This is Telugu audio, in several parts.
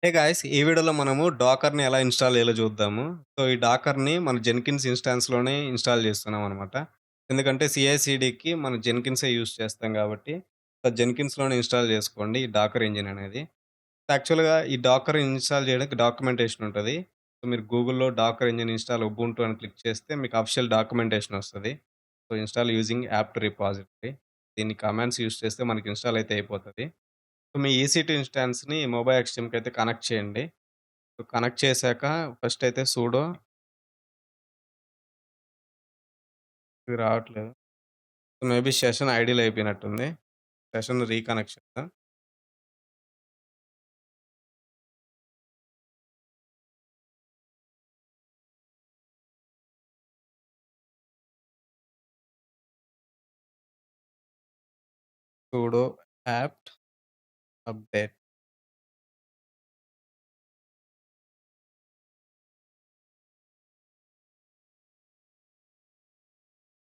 Hey guys! ఈ వీడియోలో మనము డాకర్‌ని ఎలా ఇన్‌స్టాల్ చేయాలో చూద్దాము. సో, ఈ డాకర్‌ని మన జెన్కిన్స్ ఇన్‌స్టాన్స్‌లోనే ఇన్‌స్టాల్ చేస్తున్నామనమాట. ఎందుకంటే సీఐసీడీకి మనం జెన్కిన్సే యూజ్ చేస్తాం కాబట్టి, సో, జెన్కిన్స్‌లోనే ఇన్‌స్టాల్ చేసుకోండి ఈ డాకర్ ఇంజిన్ అనేది. యాక్చువల్‌గా ఈ డాకర్ ఇన్‌స్టాల్ చేయడానికి డాక్యుమెంటేషన్ ఉంటది. సో, మీరు గూగుల్‌లో డాకర్ ఇంజిన్ ఇన్‌స్టాల్ ఉబుంటు అని క్లిక్ చేస్తే మీకు అఫిషియల్ డాక్యుమెంటేషన్ వస్తది. So, install using apt repository. దీన్ని కమాండ్స్ యూజ్ చేస్తే మనకి ఇన్‌స్టాల్ అయితే అయిపోతది. సో, మీ ఈసీ2 ఇన్‌స్టాన్స్‌ని మొబైల్ ఎక్స్‌చేంజ్‌కైతే కనెక్ట్ చేయండి. సో, కనెక్ట్ చేశాక ఫస్ట్ అయితే సుడో ఇది రావట్లేదు. మేబీ సెషన్ ఐడిల్ అయిపోయినట్టుంది. Session reconnection. Sudo apt update.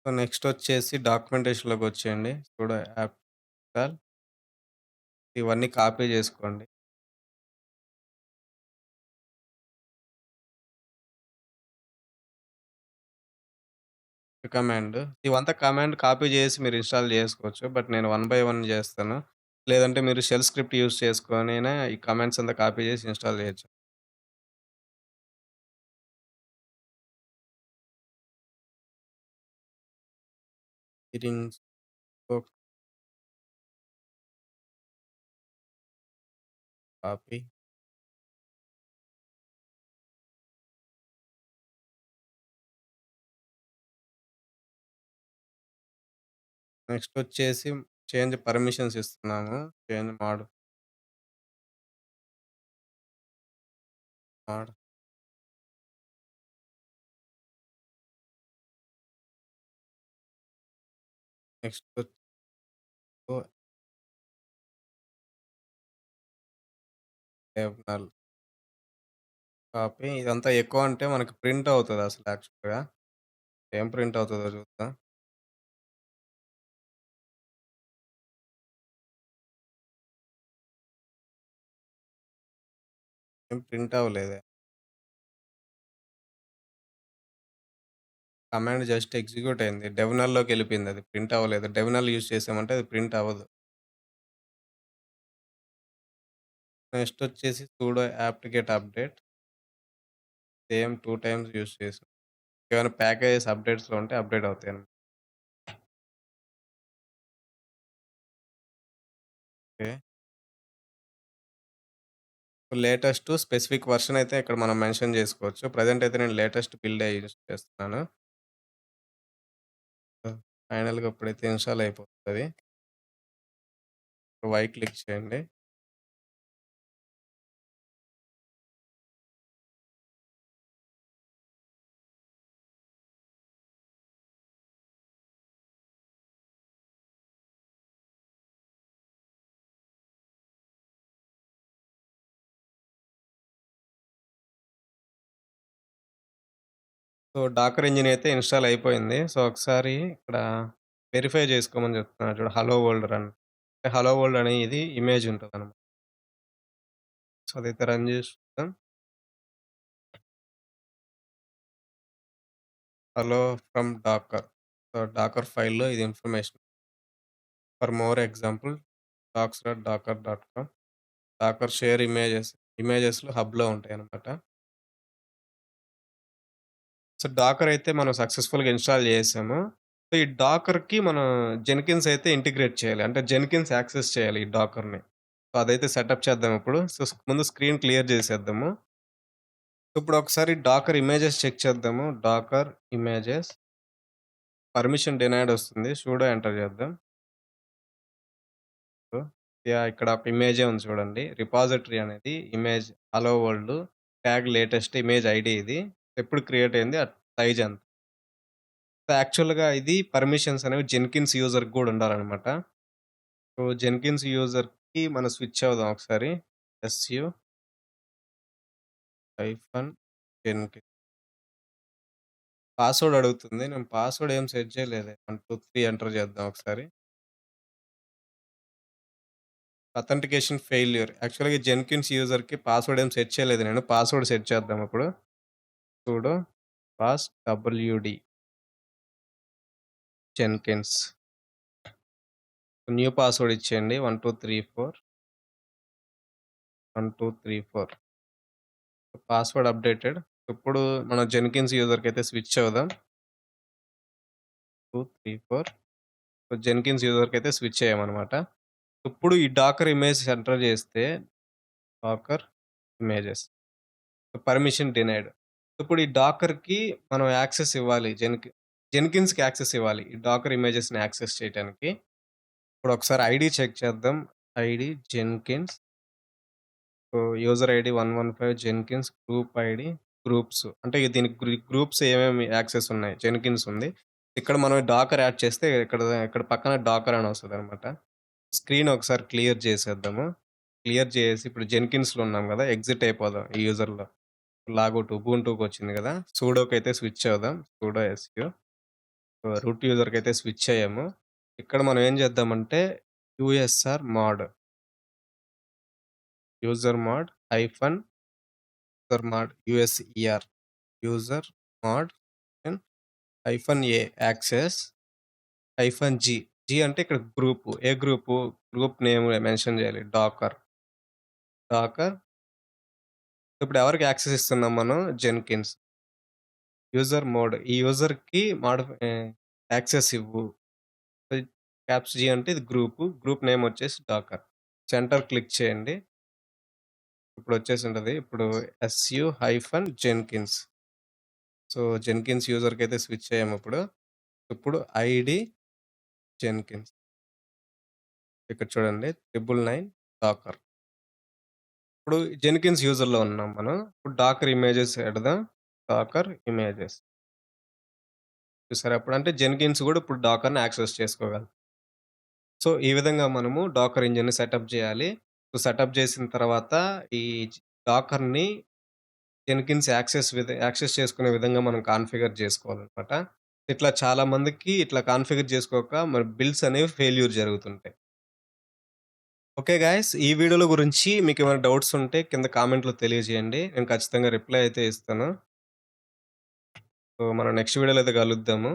So, next వచ్చేసి డాక్యుమెంటేషన్‌లోకొచ్చేయండి. సుడో యాప్ట్ ఇన్‌స్టాల్ ఇవన్నీ కాపీ చేసుకోండి. కమాండ్ ఇవంతా కమాండ్ కాపీ చేసి మీరు ఇన్‌స్టాల్ చేసుకోవచ్చు. బట్ నేను వన్ బై వన్ చేస్తాను. లేదంటే మీరు షెల్ స్క్రిప్ట్ యూజ్ చేసుకొనైనా ఈ కమాండ్స్ అంతా కాపీ చేసి ఇన్‌స్టాల్ చేయొచ్చు. Settings copy. నెక్స్ట్ వచ్చేసి చేంజ్ పర్మిషన్స్ ఇస్తున్నాము. Change mod. Next terminal copy. ఇదంతా ఎక్కువ అంటే మనకి ప్రింట్ అవుతది అసలు యాక్చువల్‌గా. ఏం ప్రింట్ అవుతదో చూద్దాం. ఏం ప్రింట్ అవ్వలేదే. కమాండ్ జస్ట్ ఎగ్జిక్యూట్ అయింది. డెవ్‌నల్‌లోకెళ్ళిపోయింది అది. ప్రింట్ అవ్వలేదు. డెవ్‌నల్ యూజ్ చేసామంటే అది ప్రింట్ అవ్వదు. నెక్స్ట్ వచ్చేసి sudo apt get update. Same 2 times use చేసాం. ఏమైనా ప్యాకేజెస్ అప్డేట్స్‌లో ఉంటే అప్డేట్ అవుతాయన్నమాట. ఓకే. లేటెస్ట్ స్పెసిఫిక్ వర్షన్ అయితే ఇక్కడ మనం మెన్షన్ చేసుకోవచ్చు. ప్రెజెంట్ అయితే నేను లేటెస్ట్ బిల్డే యూజ్ చేస్తున్నాను. ఫైనల్‌గా ఇప్పుడైతే ఇన్‌స్టాల్ అయిపోతది. వై క్లిక్ చేయండి. సో, డాకర్ ఇంజిన్ అయితే ఇన్‌స్టాల్ అయిపోయింది. సో, ఒకసారి ఇక్కడ వెరిఫై చేసుకోమని చెప్తున్నాడు చూడు hello world run. Hello world అనే ఇది ఇమేజ్ ఉంటదనమాట. సో, అదైతే రన్ చేసి చూద్దాం. Hello from Docker. So, Docker ఫైల్‌లో ఇది information. For more example docs.docker.com Docker share images. ఇమేజెస్‌లో హబ్‌లో ఉంటాయనమాట. సో, డాకర్ అయితే మనం సక్సెస్‌ఫుల్‌గా ఇన్‌స్టాల్ చేసేసాము. సో, ఈ డాకర్‌కి మనం జెన్కిన్స్ అయితే ఇంటిగ్రేట్ చేయాలి. అంటే జెన్కిన్స్ యాక్సెస్ చేయాలి ఈ డాకర్‌ని. సో, అదైతే సెటప్ చేద్దాం ఇప్పుడు. సో, ముందు స్క్రీన్ క్లియర్ చేసేద్దాము. ఇప్పుడు ఒకసారి డాకర్ ఇమేజెస్ చెక్ చేద్దాము. డాకర్ ఇమేజెస్ పర్మిషన్ డినైడ్ వస్తుంది. సుడో ఎంటర్ చేద్దాం. So, yeah! ఇక్కడ ఒక ఇమేజే ఉంది చూడండి. రిపాజిటరీ అనేది image hello world tag latest image ID ఇది. ఎప్పుడు క్రియేట్ అయింది, సైజ్ ఎంత. సో, యాక్చువల్‌గా ఇది పర్మిషన్స్ అనేవి జెన్కిన్స్ యూజర్‌కి గూడా ఉండాలనమాట. సో, జెన్కిన్స్ యూజర్‌కి మనం స్విచ్ అవుదాం ఒకసారి. ఎస్‌యు హైఫన్ జెన్కిన్ పాస్వర్డ్ అడుగుతుంది. నేను పాస్వర్డ్ ఏం సెట్ చేయలేదే. 1, 2, 3 ఎంటర్ చేద్దాం ఒకసారి. Authentication failure. యాక్చువల్‌గా జెన్కిన్స్ యూజర్‌కి పాస్వర్డ్ ఏం సెట్ చేయలేదు నేను. పాస్వర్డ్ సెట్ చేద్దాం ఇప్పుడు. Sudo pass WD Jenkins. New password ఇచ్చేయండి. 1234 1234 పాస్వర్డ్ అప్డేటెడ్. ఇప్పుడు మన జెన్కిన్స్ యూజర్‌కైతే స్విచ్ అవుదాం. 234 జెన్కిన్స్ యూజర్‌కైతే స్విచ్ అయ్యామనమాట. ఇప్పుడు ఈ డాకర్ ఇమేజ్ ఎంటర్ చేస్తే డాకర్ ఇమేజెస్ పర్మిషన్ డినైడ్. ఇప్పుడు ఈ డాకర్‌కి మనం యాక్సెస్ ఇవ్వాలి. జెన్కిన్స్‌కి యాక్సెస్ ఇవ్వాలి. ఈ డాకర్ ఇమేజెస్‌ని యాక్సెస్ చేయటానికి. ఇప్పుడు ఒకసారి ఐడీ చెక్ చేద్దాం. ID Jenkins. So, user ID 115 Jenkins, group ID, groups. అంటే దీనికి గ్రూప్స్ ఏమేమి యాక్సెస్ ఉన్నాయి. జెన్కిన్స్ ఉంది. ఇక్కడ మనం డాకర్ యాడ్ చేస్తే ఇక్కడ పక్కన డాకర్ అని వస్తదనమాట. స్క్రీన్ ఒకసారి క్లియర్ చేసేద్దాము. క్లియర్ చేసి ఇప్పుడు జెన్కిన్స్‌లో ఉన్నాం గదా! ఎగ్జిట్ అయిపోదాం ఈ యూజర్‌లో. లాగౌట్ ఉబుంటూకొచ్చింది గదా! సూడోకైతే స్విచ్ అవుదాం. Sudo SU. రూట్ యూజర్‌కైతే స్విచ్ అయ్యాము. ఇక్కడ మనం ఏం చేద్దామంటే USR mod, user mod hyphen user mod USER user mod hyphen A access hyphen G. G అంటే ఇక్కడ గ్రూపు. ఏ గ్రూపు? గ్రూప్ నేమ్ మెన్షన్ చేయాలి. డాకర్. డాకర్ ఇప్పుడు ఎవరికి యాక్సెస్ ఇస్తున్నాం మనం? జెన్కిన్స్. User mod. ఈ యూజర్‌కి యాక్సెస్ ఇవ్వు. క్యాప్స్ జీ అంటే ఇది గ్రూపు. గ్రూప్ నేమ్ వచ్చేసి డాకర్. సెంటర్ క్లిక్ చేయండి. ఇప్పుడు వచ్చేసుంటది. ఇప్పుడు SU hyphen Jenkins. So, Jenkins యూజర్‌కైతే స్విచ్ అయ్యాము ఇప్పుడు. ఇప్పుడు ఐడీ జెన్కిన్స్. ఇక్కడ చూడండి 999 డాకర్. ఇప్పుడు జెన్కిన్స్ యూజర్‌లో ఉన్నాం మనం. ఇప్పుడు డాకర్ ఇమేజెస్ ఎడదాం. Docker images. చూసారా ఇప్పుడు అంటే జెన్కిన్స్ గూడా ఇప్పుడు డాకర్‌ని యాక్సెస్ చేసుకోగలదు. సో, ఈ విధంగా మనము డాకర్ ఇంజిన్‌ని సెటప్ జేయాలి. సో, సెటప్ జేసిన తర్వాత ఈ డాకర్‌ని జెన్కిన్స్ యాక్సెస్ చేసుకునే విధంగా మనం కాన్ఫిగర్ జేసుకోవాలనమాట. ఇట్లా చాలా మందికి ఇట్లా కాన్ఫిగర్ జేసుకోక మరి బిల్డ్స్ అనేవి ఫెయిల్యూర్ జరుగుతుంటాయి. Okay guys. ఈ వీడియోల గురించి మీకేమైనా డౌట్స్ ఉంటే కింద కామెంట్‌లో తెలియజేయండి. నేను ఖచ్చితంగా రిప్లై అయితే ఇస్తాను. సో, మనం నెక్స్ట్ వీడియోలో అయితే కలుద్దాము.